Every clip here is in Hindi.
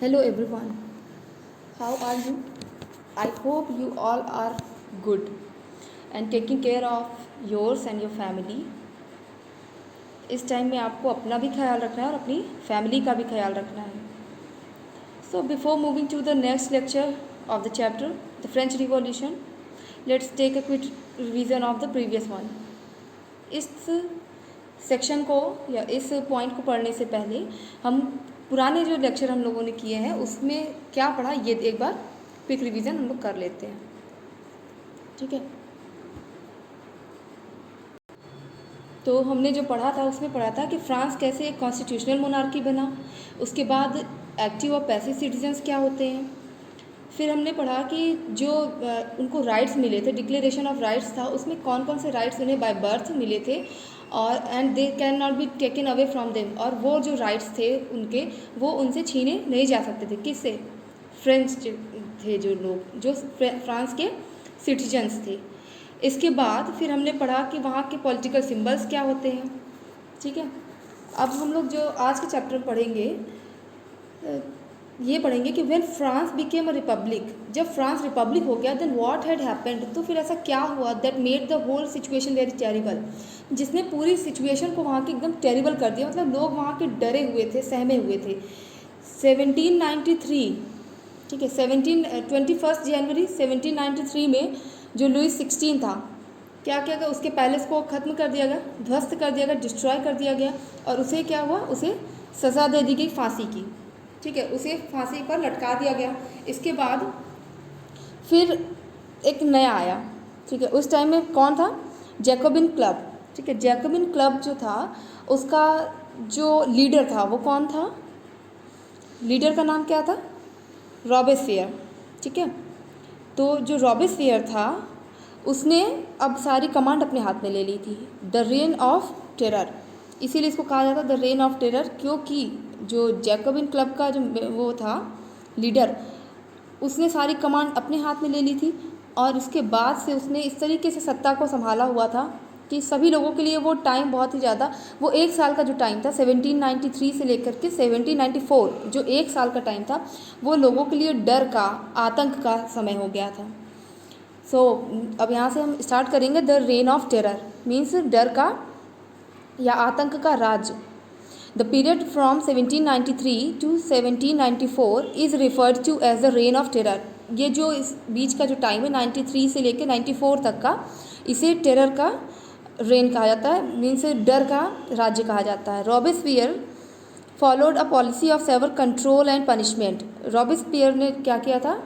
Hello everyone, how are you? I hope you all are good and taking care of yours and your family. इस टाइम में आपको अपना भी ख्याल रखना है और अपनी फैमिली का भी ख्याल रखना है. So before moving to the next lecture of the chapter, the French Revolution, let's take a quick revision of the previous one. इस सेक्शन को या इस पॉइंट को पढ़ने से पहले हम पुराने जो लेक्चर हम लोगों ने किए हैं उसमें क्या पढ़ा ये एक बार क्विक रिवीजन हम लोग कर लेते हैं. ठीक है, तो हमने जो पढ़ा था उसमें पढ़ा था कि फ्रांस कैसे एक कॉन्स्टिट्यूशनल मोनार्की बना, उसके बाद एक्टिव और पैसिव सिटीजन्स क्या होते हैं. फिर हमने पढ़ा कि जो उनको राइट्स मिले थे, डिक्लेरेशन ऑफ राइट्स था, उसमें कौन कौन से राइट्स उन्हें बाय बर्थ मिले थे और and they can not be taken away from them, और वो जो राइट्स थे उनके वो उनसे छीने नहीं जा सकते थे. किससे? फ्रेंच थे जो लोग, जो फ्रांस के सिटीजन्स थे. इसके बाद फिर हमने पढ़ा कि वहाँ के पॉलिटिकल सिंबल्स क्या होते हैं. ठीक है, अब हम लोग जो आज के चैप्टर में पढ़ेंगे ये पढ़ेंगे कि when France became a republic, जब फ्रांस रिपब्लिक हो गया देन व्हाट हैड हैपेंड, तो फिर ऐसा क्या हुआ that made the whole situation very terrible, जिसने पूरी सिचुएशन को वहाँ की एकदम टेरिबल कर दिया. मतलब लोग वहाँ के डरे हुए थे, सहमे हुए थे. 1793, ठीक है, 21 जनवरी 1793 में जो लुईस 16 था, क्या किया गया, उसके पैलेस को ख़त्म कर दिया गया, ध्वस्त कर दिया गया, डिस्ट्रॉय कर दिया गया, और उसे क्या हुआ, उसे सज़ा दे दी गई फांसी की. ठीक है, उसे फांसी पर लटका दिया गया. इसके बाद फिर एक नया आया. ठीक है, उस टाइम में कौन था? Jacobin club. ठीक है, जैकोबिन क्लब जो था उसका जो लीडर था वो कौन था? लीडर का नाम क्या था? रॉबेस्पियर. ठीक है, तो जो रॉबेस्पियर था उसने अब सारी कमांड अपने हाथ में ले ली थी. द रेन ऑफ टेरर, इसीलिए इसको कहा जाता द रेन ऑफ टेरर, क्योंकि जो जैकोबिन क्लब का जो वो था लीडर, उसने सारी कमांड अपने हाथ में ले ली थी. और उसके बाद से उसने इस तरीके से सत्ता को संभाला हुआ था कि सभी लोगों के लिए वो टाइम बहुत ही ज़्यादा, वो एक साल का जो टाइम था 1793 से लेकर के 1794, जो एक साल का टाइम था, वो लोगों के लिए डर का, आतंक का समय हो गया था. सो अब यहाँ से हम स्टार्ट करेंगे. The reign of terror means डर का या आतंक का राज्य. The period from 1793 to 1794 is referred to as the reign of terror. ये जो इस बीच का जो टाइम है 93 से लेकर 94 तक का, इसे टेरर का रेन कहा जाता है, मीन्स डर का राज्य कहा जाता है. Robespierre followed a policy of severe control and punishment. Robespierre ने क्या किया था?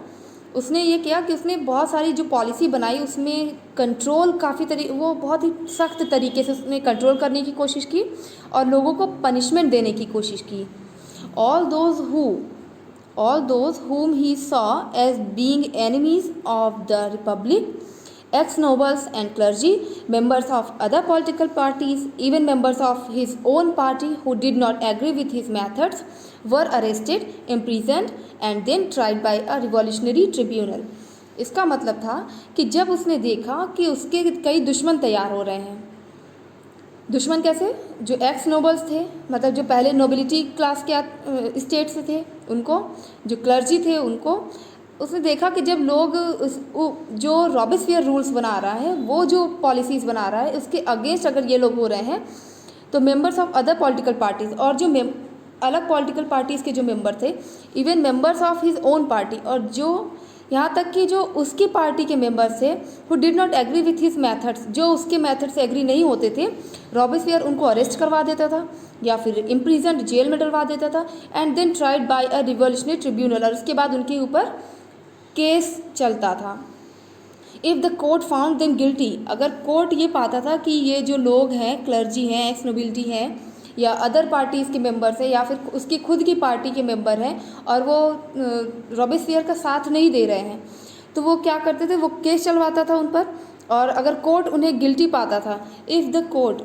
उसने ये किया कि उसने बहुत सारी जो पॉलिसी बनाई उसमें कंट्रोल वो बहुत ही सख्त तरीके से उसने कंट्रोल करने की कोशिश की और लोगों को पनिशमेंट देने की कोशिश की. All those whom he saw as being enemies of the republic, ex-nobles and clergy, members of other political parties, even members of his own party who did not agree with his methods, were arrested, imprisoned and then tried by a revolutionary tribunal. इसका मतलब था कि जब उसने देखा कि उसके कई दुश्मन तैयार हो रहे हैं. दुश्मन कैसे? जो एक्स नोबल्स थे, मतलब जो पहले नोबिलिटी क्लास के स्टेट से थे उनको, जो क्लर्जी थे उनको. उसने देखा कि जब लोग जो रॉबेस्पियर रूल्स बना रहा है, वो जो पॉलिसीज़ बना रहा है, उसके अगेंस्ट अगर ये लोग हो रहे हैं, तो members of other political parties, और जो अलग पॉलिटिकल पार्टीज़ के जो मेंबर थे, even members of his own party, और जो यहाँ तक कि जो उसकी पार्टी के मेंबर्स थे, who did not agree with his methods, जो उसके मेथड से एग्री नहीं होते थे, रॉबेस्पियर उनको अरेस्ट करवा देता था या फिर इम्प्रिजन, जेल में डलवा देता था, and then tried by a revolutionary tribunal, और उसके बाद उनके ऊपर केस चलता था. If the court found them guilty, अगर कोर्ट ये पाता था कि ये जो लोग हैं, क्लर्जी हैं, एक्स नोबिलिटी हैं, या अदर पार्टीज़ के मेंबर्स हैं, या फिर उसकी खुद की पार्टी के मेंबर हैं, और वो रॉबेस्पियर का साथ नहीं दे रहे हैं, तो वो क्या करते थे? वो केस चलवाता था उन पर, और अगर कोर्ट उन्हें गिल्टी पाता था, if the court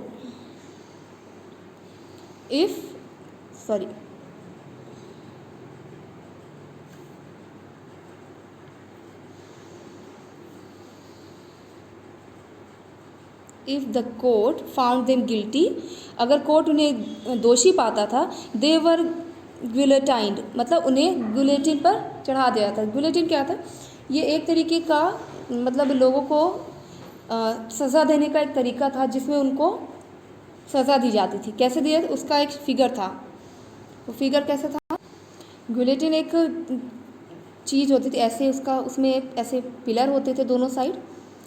found them guilty, अगर कोर्ट उन्हें दोषी पाता था, दे वर गुलेटाइंड, मतलब उन्हें गुलेटिन पर चढ़ा दिया जाता है। गुलेटिन क्या था? ये एक तरीके का मतलब लोगों को सज़ा देने का एक तरीका था जिसमें उनको सज़ा दी जाती थी। कैसे दिया? उसका एक फिगर था। वो फिगर कैसे था? गुलेटिन एक चीज़ होती थी ऐसे, उसका उसमें ऐसे पिलर होते थे दोनों साइड,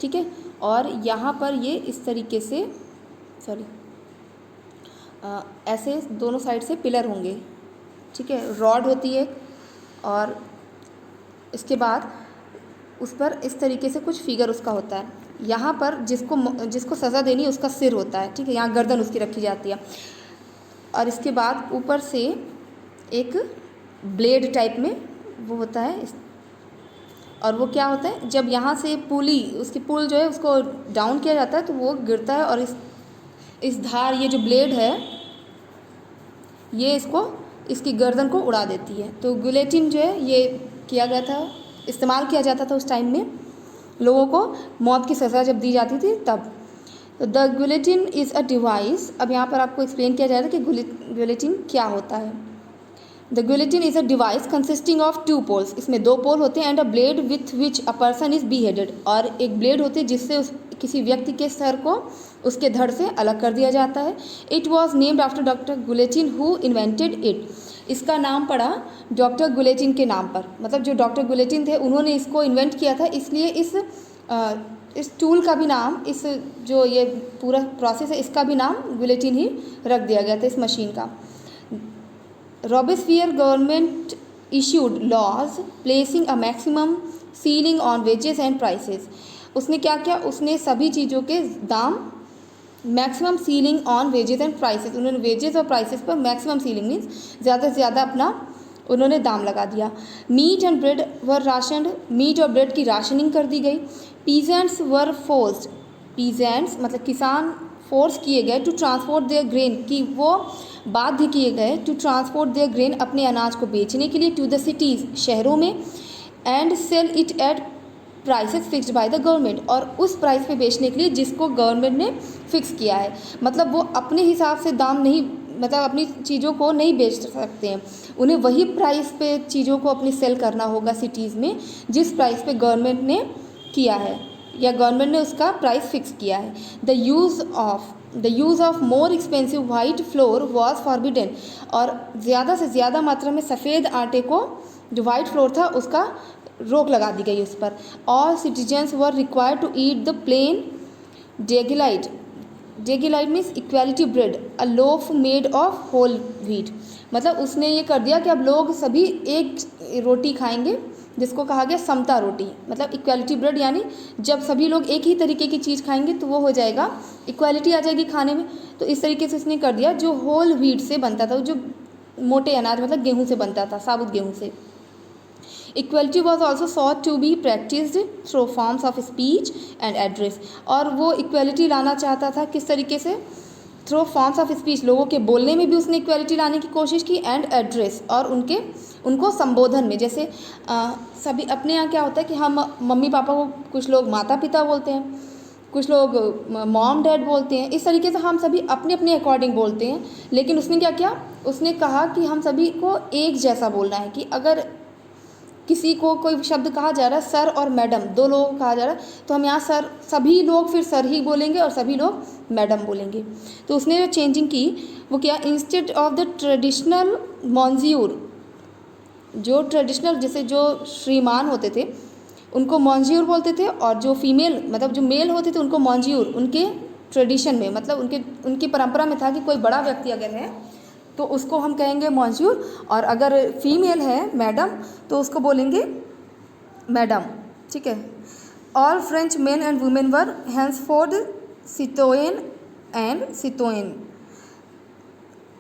ठीक है, और यहाँ पर ये इस तरीके से ऐसे दोनों साइड से पिलर होंगे, ठीक है, रॉड होती है और इसके बाद उस पर इस तरीके से कुछ फिगर उसका होता है। यहाँ पर जिसको सज़ा देनी है उसका सिर होता है, ठीक है, यहाँ गर्दन उसकी रखी जाती है और इसके बाद ऊपर से एक ब्लेड टाइप में वो होता है और वो क्या होता है, जब यहाँ से उसकी पुल जो है उसको डाउन किया जाता है तो वो गिरता है और इस धार, ये जो ब्लेड है ये इसकी गर्दन को उड़ा देती है। तो गुलेटिन जो है ये किया गया था, इस्तेमाल किया जाता था उस टाइम में, लोगों को मौत की सज़ा जब दी जाती थी तब। तो the guillotine is a device, अब यहाँ पर आपको एक्सप्लेन किया जाएगा कि गुलेटिन क्या होता है। The guillotine is a device consisting of 2 poles, इसमें 2 पोल होते हैं, and a blade with which a person is beheaded, और एक ब्लेड होती है जिससे किसी व्यक्ति के सर को उसके धड़ से अलग कर दिया जाता है। It was named after doctor guillotine who invented it, इसका नाम पड़ा डॉक्टर गुलेटिन के नाम पर, मतलब जो डॉक्टर गुलेटिन थे उन्होंने इसको इन्वेंट किया था, इसलिए इस टूल का भी नाम, इस जो ये पूरा प्रोसेस है इसका भी नाम गुलेटिन ही रख दिया गया था, इस मशीन का। Robespierre government issued laws placing a maximum ceiling on wages and prices, उसने क्या किया, उसने सभी चीज़ों के दाम, maximum ceiling on wages and prices, उन्होंने वेजेस और प्राइसेस पर मैक्सिमम सीलिंग मीन्स ज़्यादा से ज़्यादा अपना उन्होंने दाम लगा दिया। Meat and bread were rationed, meat और ब्रेड की राशनिंग कर दी गई। पीजेंट्स वर फोर्स्ड, पीजेंट्स मतलब किसान फोर्स किए गए टू ट्रांसपोर्ट देयर ग्रेन, कि वो बाध्य किए गए टू ट्रांसपोर्ट देयर ग्रेन, अपने अनाज को बेचने के लिए, टू द सिटीज़ शहरों में, and sell it at prices fixed by the government, और उस प्राइस पे बेचने के लिए जिसको गवर्नमेंट ने फिक्स किया है, मतलब वो अपने हिसाब से दाम नहीं, मतलब अपनी चीज़ों को नहीं बेच सकते हैं, उन्हें वही प्राइस पे चीज़ों को अपनी सेल करना होगा सिटीज़ में जिस प्राइस पे गवर्नमेंट ने किया है या गवर्नमेंट ने उसका प्राइस फिक्स किया है। The use of more expensive white floor was forbidden, और ज़्यादा से ज़्यादा मात्रा में सफ़ेद आटे को, जो वाइट फ्लोर था उसका रोक लगा दी गई उस पर। All citizens were required to eat the plain egalite, egalite means equality bread, a loaf made of whole wheat, मतलब उसने ये कर दिया कि अब लोग सभी एक रोटी खाएंगे जिसको कहा गया समता रोटी, मतलब इक्वालिटी ब्रेड, यानी जब सभी लोग एक ही तरीके की चीज़ खाएंगे तो वो हो जाएगा, इक्वालिटी आ जाएगी खाने में। तो इस तरीके से उसने कर दिया, जो होल व्हीट से बनता था, जो मोटे अनाज मतलब गेहूँ से बनता था, साबुत गेहूँ से। Equality was also sought to be practised through forms of speech and address, और वो इक्वलिटी लाना चाहता था किस तरीके से, थ्रू फॉर्म्स ऑफ स्पीच, लोगों के बोलने में भी उसने इक्वलिटी लाने की कोशिश की, एंड एड्रेस, और उनको संबोधन में, जैसे सभी अपने यहाँ क्या होता है कि हम मम्मी पापा को कुछ लोग माता पिता बोलते हैं, कुछ लोग मॉम डैड बोलते हैं, इस तरीके से हम सभी अपने अपने अकॉर्डिंग बोलते हैं, लेकिन उसने क्या किया, उसने कहा कि हम सभी को एक जैसा बोलना है, कि अगर किसी को कोई शब्द कहा जा रहा है, सर और मैडम 2 लोगों को कहा जा रहा है, तो हम यहाँ सर, सभी लोग फिर सर ही बोलेंगे और सभी लोग मैडम बोलेंगे। तो उसने जो चेंजिंग की वो क्या, इंस्टेड ऑफ द ट्रेडिशनल मॉन्जियूर, जो ट्रेडिशनल जैसे जो श्रीमान होते थे उनको मॉन्जियूर बोलते थे, और जो फीमेल मतलब जो मेल होते थे उनको मॉन्जियूर, उनके ट्रेडिशन में, मतलब उनकी परंपरा में था कि कोई बड़ा व्यक्ति अगर है तो उसको हम कहेंगे मॉन्जियूर, और अगर फीमेल है मैडम तो उसको बोलेंगे मैडम, ठीक है। All French men and women were henceforth citoyen and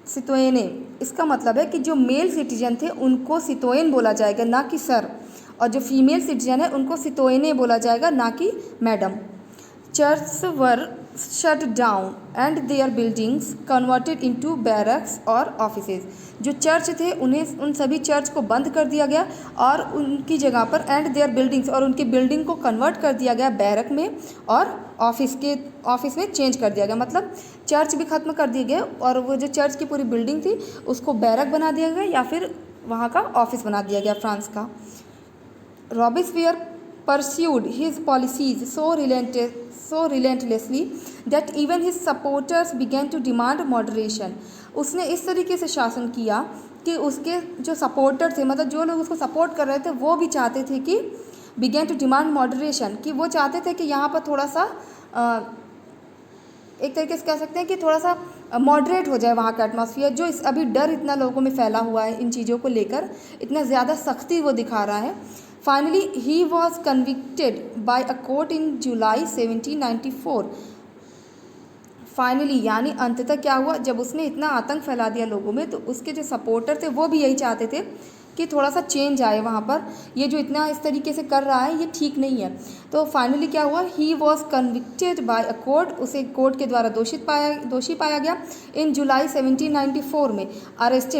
citoyenne, इसका मतलब है कि जो मेल सिटीजन थे उनको सितोयन बोला जाएगा ना कि सर, और जो फीमेल सिटीजन है उनको सितोयने बोला जाएगा ना कि madam. Church were shut down and their buildings converted into barracks और ऑफिसेज। जो चर्च थे उन्हें उन सभी चर्च को बंद कर दिया गया और उनकी जगह पर एंड देयर बिल्डिंग्स और उनकी बिल्डिंग को कन्वर्ट कर दिया गया बैरक में और ऑफिस में चेंज कर दिया गया। मतलब चर्च भी ख़त्म कर दिए गए और वो जो चर्च की पूरी बिल्डिंग थी उसको बैरक बना दिया गया या फिर वहाँ का ऑफिस बना दिया गया फ्रांस का। Robespierre pursued his policies so relentlessly that even his supporters began to demand moderation। उसने इस तरीके से शासन किया कि उसके जो सपोर्टर थे, मतलब जो लोग उसको सपोर्ट कर रहे थे, वो भी चाहते थे कि began to demand moderation, कि वो चाहते थे कि यहाँ पर थोड़ा सा एक तरीके से कह सकते हैं कि थोड़ा सा मॉडरेट हो जाए वहाँ का एटमॉस्फेयर। जो अभी डर इतना लोगों में फैला हुआ है इन चीज़ों को लेकर, इतना ज़्यादा सख्ती वो दिखा रहा है। Finally he was convicted by a court in July 1794। Finally यानी अंततः क्या हुआ, जब उसने इतना आतंक फैला दिया लोगों में तो उसके जो सपोर्टर थे वो भी यही चाहते थे कि थोड़ा सा चेंज आए वहाँ पर, ये जो इतना इस तरीके से कर रहा है ये ठीक नहीं है। तो फाइनली क्या हुआ, he was convicted by a court, उसे कोर्ट के द्वारा दोषी पाया गया। इन जुलाई 1794 में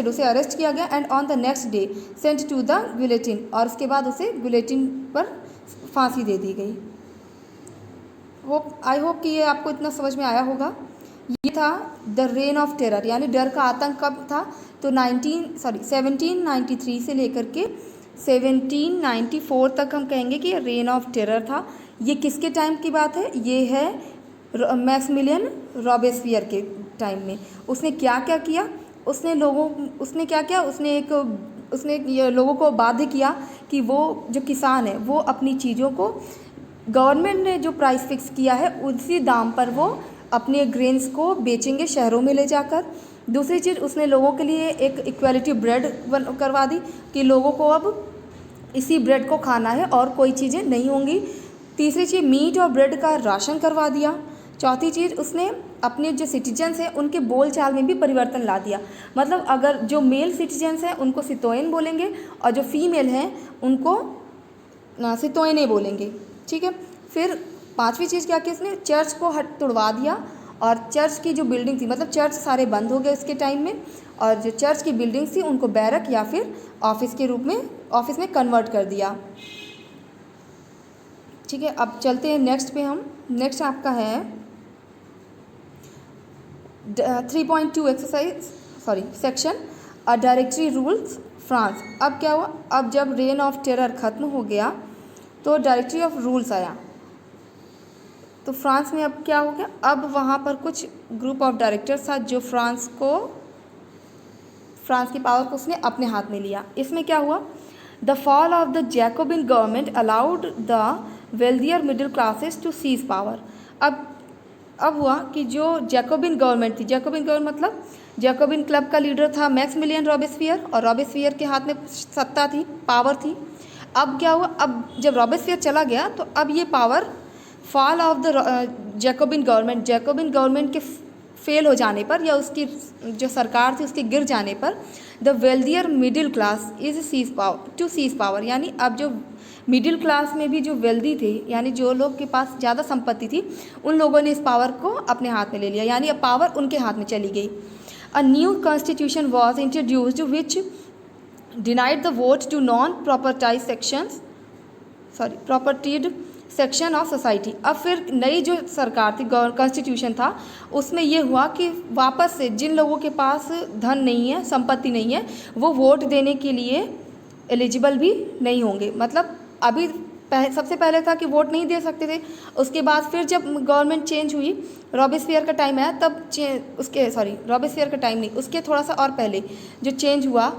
उसे अरेस्ट किया गया and on the next day sent to the guillotine, और उसके बाद उसे गिलेटिन पर फांसी दे दी गई। आई होप कि ये आपको इतना समझ में आया होगा। ये था द रेन ऑफ टेरर, यानी डर का आतंक कब था, तो 1793 से लेकर के 1794 तक हम कहेंगे कि रेन ऑफ टेरर था। ये किसके टाइम की बात है, ये है मैक्सिमिलियन रॉबेस्पियर के टाइम में। उसने क्या क्या किया, उसने लोगों को बाध्य किया कि वो जो किसान है वो अपनी चीज़ों को, गवर्नमेंट ने जो प्राइस फिक्स किया है उसी दाम पर वो अपने ग्रेन्स को बेचेंगे शहरों में ले जाकर। दूसरी चीज़, उसने लोगों के लिए एक इक्वालिटी ब्रेड करवा दी कि लोगों को अब इसी ब्रेड को खाना है और कोई चीज़ें नहीं होंगी। तीसरी चीज़, मीट और ब्रेड का राशन करवा दिया। चौथी चीज़, उसने अपने जो सिटीजन्स हैं उनके बोलचाल में भी परिवर्तन ला दिया। मतलब अगर जो मेल सिटीजन्स हैं उनको सितोयन बोलेंगे और जो फीमेल हैं उनको सितोयने बोलेंगे, ठीक है। फिर पांचवी चीज़ क्या की, उसने चर्च को तुड़वा दिया और चर्च की जो बिल्डिंग थी, मतलब चर्च सारे बंद हो गए उसके टाइम में, और जो चर्च की बिल्डिंग थी उनको बैरक या फिर ऑफिस के रूप में ऑफिस में कन्वर्ट कर दिया, ठीक है। अब चलते हैं नेक्स्ट पे। हम नेक्स्ट आपका है 3.2 section a directory rules France. अब क्या हुआ, अब जब रेन ऑफ टेरर ख़त्म हो गया तो डायरेक्टरी ऑफ रूल्स आया। तो फ्रांस में अब क्या हो गया, अब वहाँ पर कुछ ग्रुप ऑफ डायरेक्टर्स था जो फ्रांस की पावर को उसने अपने हाथ में लिया। इसमें क्या हुआ, the fall of the Jacobin government allowed the wealthier middle classes to seize power. अब हुआ कि जो जैकोबिन गवर्नमेंट थी, जैकोबिन गवर्नमेंट मतलब जैकोबिन क्लब का लीडर था मैक्सिमिलियन रॉबेस्पियर, और रॉबेस्पियर के हाथ में सत्ता थी, पावर थी। अब क्या हुआ, अब जब रॉबेस्पियर चला गया तो अब ये power, fall of the Jacobin government के फेल हो जाने पर या उसकी जो सरकार थी उसके गिर जाने पर, the wealthier middle class is seize power, यानी अब जो मिडिल क्लास में भी जो वेल्दी थे, यानी जो लोग के पास ज़्यादा संपत्ति थी, उन लोगों ने इस पावर को अपने हाथ में ले लिया, यानी अब पावर उनके हाथ में चली गई। A new constitution was introduced which denied the vote to non propertied section of society. अब फिर नई जो सरकार थी, कॉन्स्टिट्यूशन था, उसमें ये हुआ कि वापस से जिन लोगों के पास धन नहीं है, संपत्ति नहीं है, वो वोट देने के लिए एलिजिबल भी नहीं होंगे। मतलब अभी सबसे पहले था कि वोट नहीं दे सकते थे, उसके बाद फिर जब गवर्नमेंट चेंज हुई, रॉबेस्पियर का टाइम आया तब रॉबेस्पियर का टाइम नहीं, उसके थोड़ा सा और पहले जो चेंज हुआ,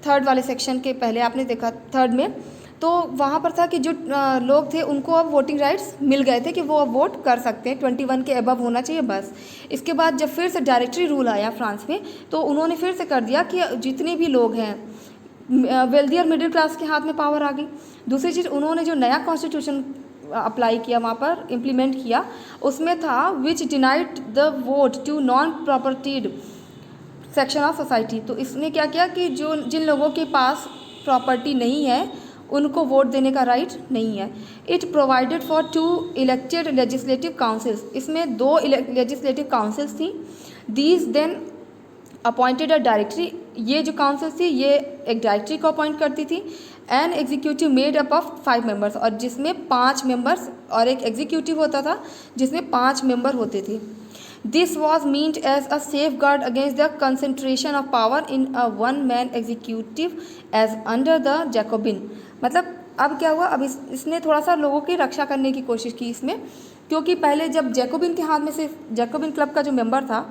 थर्ड वाले सेक्शन के पहले आपने देखा थर्ड में, तो वहाँ पर था कि जो लोग थे उनको अब वोटिंग राइट्स मिल गए थे कि वो अब वोट कर सकते हैं, 21 के अबव होना चाहिए बस। इसके बाद जब फिर से डायरेक्टरी रूल आया फ्रांस में, तो उन्होंने फिर से कर दिया कि जितने भी लोग हैं वेल्दियर मिडिल क्लास के हाथ में पावर आ गई। दूसरी चीज़, उन्होंने जो नया कॉन्स्टिट्यूशन अप्लाई किया, वहाँ पर इम्प्लीमेंट किया, उसमें था which denied the vote to non propertied section of society. तो इसने क्या किया कि जो जिन लोगों के पास प्रॉपर्टी नहीं है उनको वोट देने का राइट नहीं है। It provided for 2 elected legislative councils, इसमें 2 लेजिस्लेटिव काउंसिल्स थी। These then appointed a directory, ये जो काउंसिल थी ये एक डायरेक्टरी को अपॉइंट करती थी। An executive made up of 5 members, और जिसमें 5 मेंबर्स और एक एग्जीक्यूटिव होता था जिसमें 5 मेंबर होते थे। This was meant as a safeguard against the concentration of power in a 1 man executive as under the Jacobin. मतलब अब क्या हुआ, अब इसने थोड़ा सा लोगों की रक्षा करने की कोशिश की इसमें, क्योंकि पहले जब जैकोबिन के हाथ में से जैकोबिन क्लब का जो मेंबर था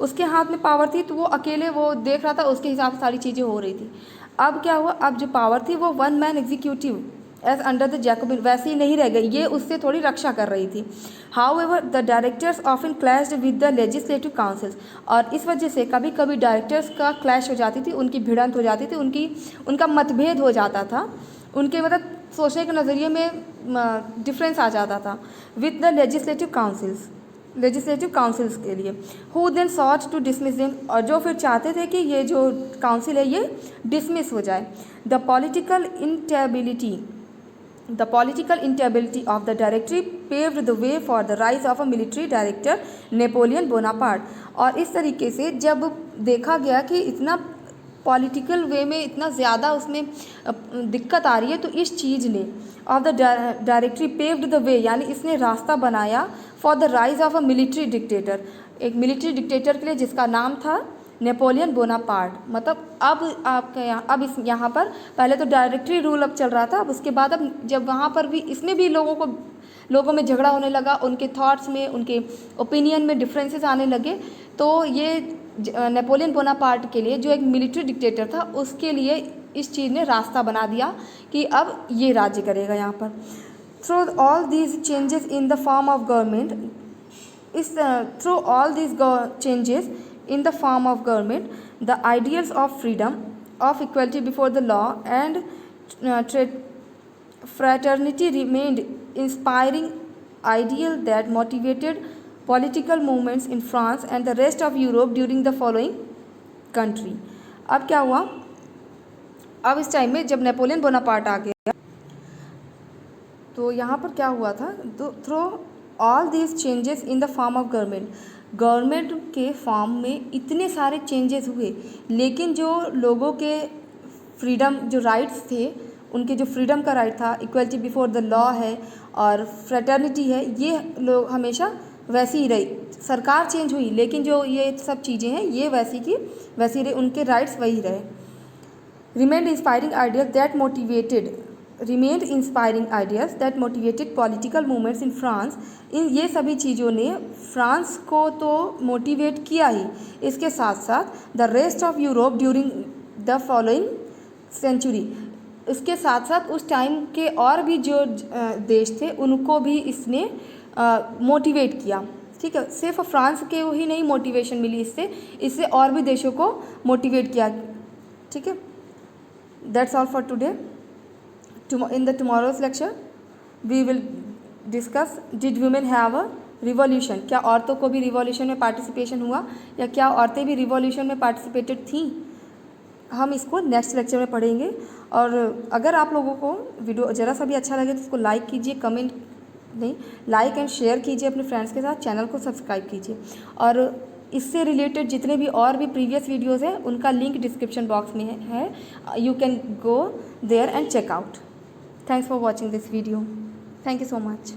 उसके हाथ में पावर थी, तो वो अकेले वो देख रहा था, उसके हिसाब से सारी चीज़ें हो रही थी। अब क्या हुआ, अब जो पावर थी वो 1 man executive as under the Jacobin वैसे ही नहीं रह गई, ये उससे थोड़ी रक्षा कर रही थी। However the directors often clashed with the legislative councils, और इस वजह से कभी कभी डायरेक्टर्स का क्लैश हो जाती थी, उनकी भिड़ंत हो जाती थी, उनका मतभेद हो जाता था, उनके मतलब सोचने के नज़रिए में डिफरेंस आ जाता था विद द लेजिस्लेटिव काउंसिल्स के लिए। Who then sought to dismiss them, और जो फिर चाहते थे कि ये जो काउंसिल है ये डिसमिस हो जाए। The political instability of the directory paved the way for the rise of a military director Napoleon Bonaparte. और इस तरीके से जब देखा गया कि इतना पॉलिटिकल वे में इतना ज़्यादा उसमें दिक्कत आ रही है, तो इस चीज़ ने of the directory paved the वे, यानी इसने रास्ता बनाया for the rise of a military dictator, एक मिलिट्री डिक्टेटर के लिए जिसका नाम था नेपोलियन बोनापार्ट। मतलब अब आपके यहाँ पर पहले तो डायरेक्टरी रूल अब चल रहा था, अब उसके बाद अब जब वहाँ पर भी इसमें भी लोगों में झगड़ा होने लगा, उनके थॉट्स में, उनके ओपिनियन में डिफरेंसेस आने लगे, तो ये नेपोलियन बोनापार्ट के लिए जो एक मिलिट्री डिक्टेटर था उसके लिए इस चीज़ ने रास्ता बना दिया कि अब ये राज्य करेगा यहाँ पर। Through all these changes in the form of government, through all these changes in the form of government, the ideals of freedom, of equality before the law and fraternity remained inspiring ideal that motivated political movements in France and the rest of Europe during the following country। अब क्या हुआ, अब इस टाइम में जब नेपोलियन बोनापार्ट आ गया तो यहाँ पर क्या हुआ था, through all these changes in the form of government के फॉर्म में इतने सारे चेंजेस हुए, लेकिन जो लोगों के फ्रीडम, जो राइट्स थे, उनके जो फ्रीडम का राइट था, इक्वलिटी बिफोर द लॉ है और फ्रेटर्निटी है, ये लोग हमेशा वैसी ही रही। सरकार चेंज हुई लेकिन जो ये सब चीज़ें हैं ये वैसी की वैसी रही, उनके राइट्स वही रहे। remained inspiring ideas that motivated political movements in France। इन ये सभी चीज़ों ने फ्रांस को तो मोटिवेट किया ही, इसके साथ साथ the rest of Europe during the following century, इसके साथ साथ उस टाइम के और भी जो देश थे उनको भी इसने मोटिवेट किया। ठीक है, सिर्फ फ्रांस के ही नहीं मोटिवेशन मिली इससे और भी देशों को मोटिवेट किया। ठीक है, that's all for today. In the tomorrow's lecture we will discuss did women have a revolution, क्या औरतों को भी रिवॉल्यूशन में पार्टिसिपेशन हुआ या क्या औरतें भी रिवॉल्यूशन में पार्टिसिपेटेड थीं, हम इसको नेक्स्ट लेक्चर में पढ़ेंगे। और अगर आप लोगों को वीडियो ज़रा सा भी अच्छा लगे तो इसको लाइक कीजिए, लाइक एंड शेयर कीजिए अपने फ्रेंड्स के साथ, चैनल को सब्सक्राइब कीजिए। और इससे रिलेटेड जितने भी और भी प्रीवियस वीडियोज़ हैं उनका लिंक डिस्क्रिप्शन बॉक्स में है, you can go there and check out. Thanks for watching this video. Thank you so much.